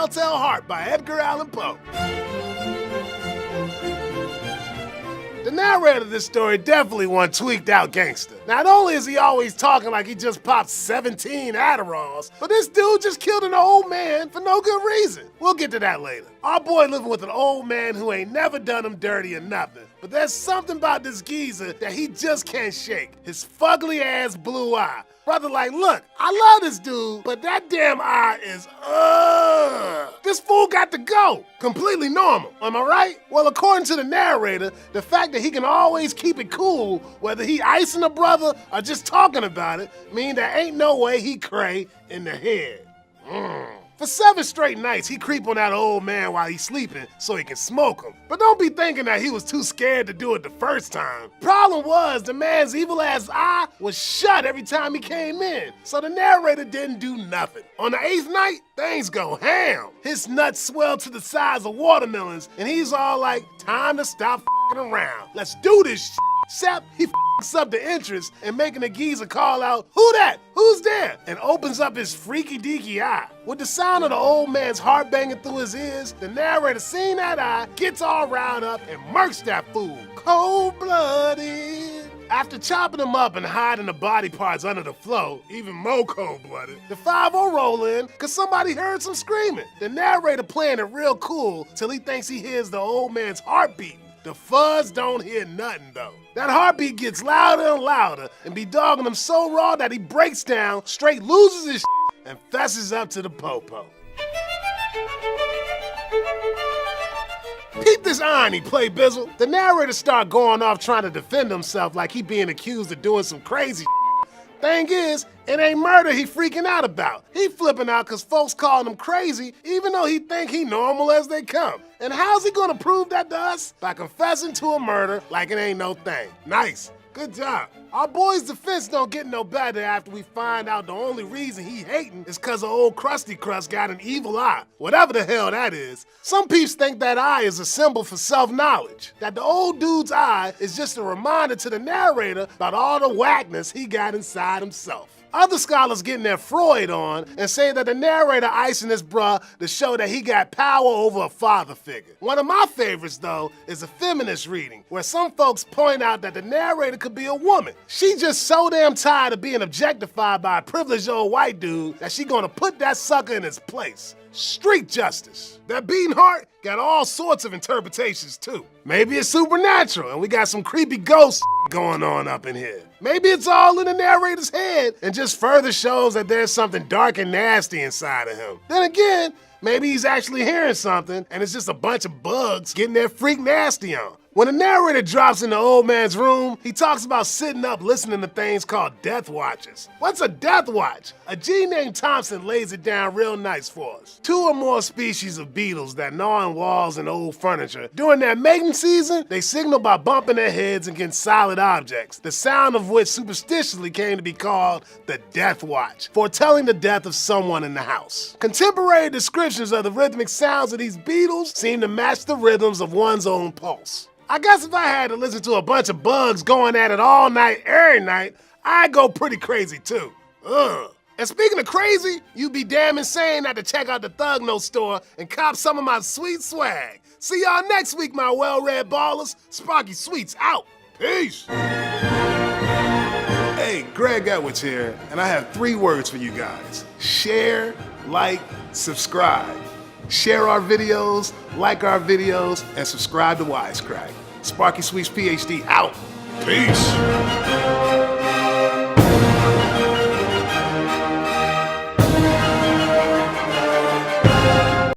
Telltale Heart by Edgar Allan Poe. The narrator of this story definitely one tweaked out gangster. Not only is he always talking like he just popped 17 Adderalls, but this dude just killed an old man for no good reason. We'll get to that later. Our boy living with an old man who ain't never done him dirty or nothing. But there's something about this geezer that he just can't shake. His fugly ass blue eye. Brother like, look, I love this dude, but that damn eye is, This fool got to go. Completely normal, am I right? Well, according to the narrator, the fact that he can always keep it cool, whether he icing a brother or just talking about it, mean there ain't no way he cray in the head. For 7 straight nights, he creep on that old man while he's sleeping so he can smoke him. But don't be thinking that he was too scared to do it the first time. Problem was, the man's evil ass eye was shut every time he came in, so the narrator didn't do nothing. On the 8th night, things go ham. His nuts swell to the size of watermelons, and he's all like, time to stop f***ing around. Let's do this shit. Except he f***s up the entrance and making the geezer call out, who that? Who's there? And opens up his freaky deaky eye. With the sound of the old man's heart banging through his ears, the narrator seeing that eye, gets all riled up and murks that fool. Cold-blooded. After chopping him up and hiding the body parts under the floor, even more cold-blooded, the 5-0 roll in cause somebody heard some screaming. The narrator playing it real cool till he thinks he hears the old man's heart beating. The fuzz don't hear nothing though. That heartbeat gets louder and louder and be dogging him so raw that he breaks down, straight loses his shit, and fesses up to the popo. Peep this irony, Play Bizzle. The narrator start going off trying to defend himself like he being accused of doing some crazy shit. Thing is, it ain't murder he freaking out about. He flipping out cause folks calling him crazy even though he think he normal as they come. And how's he gonna prove that to us? By confessing to a murder like it ain't no thing. Nice. Good job. Our boy's defense don't get no better after we find out the only reason he hating is cause of old Krusty Krust got an evil eye. Whatever the hell that is. Some peeps think that eye is a symbol for self-knowledge. That the old dude's eye is just a reminder to the narrator about all the whackness he got inside himself. Other scholars getting their Freud on and say that the narrator icing this bruh to show that he got power over a father figure. One of my favorites though is a feminist reading where some folks point out that the narrator could be a woman. She just so damn tired of being objectified by a privileged old white dude that she gonna put that sucker in his place. Street justice. That beating heart got all sorts of interpretations too. Maybe it's supernatural and we got some creepy ghosts going on up in here. Maybe it's all in the narrator's head and just further shows that there's something dark and nasty inside of him. Then again, maybe he's actually hearing something and it's just a bunch of bugs getting their freak nasty on. When the narrator drops in the old man's room, he talks about sitting up listening to things called death watches. What's a death watch? A G named Thompson lays it down real nice for us. 2 or more species of beetles that gnaw on walls and old furniture. During their mating season, they signal by bumping their heads against solid objects, the sound of which superstitiously came to be called the death watch, foretelling the death of someone in the house. Contemporary descriptions of the rhythmic sounds of these beetles seem to match the rhythms of one's own pulse. I guess if I had to listen to a bunch of bugs going at it all night, every night, I'd go pretty crazy too. Ugh. And speaking of crazy, you'd be damn insane not to check out the Thug No store and cop some of my sweet swag. See y'all next week, my well-read ballers. Sparky Sweets out. Peace. Hey, Greg Edwards here, and I have 3 words for you guys. Share, like, subscribe. Share our videos, like our videos, and subscribe to Wisecrack. Sparky Sweets PhD out. Peace.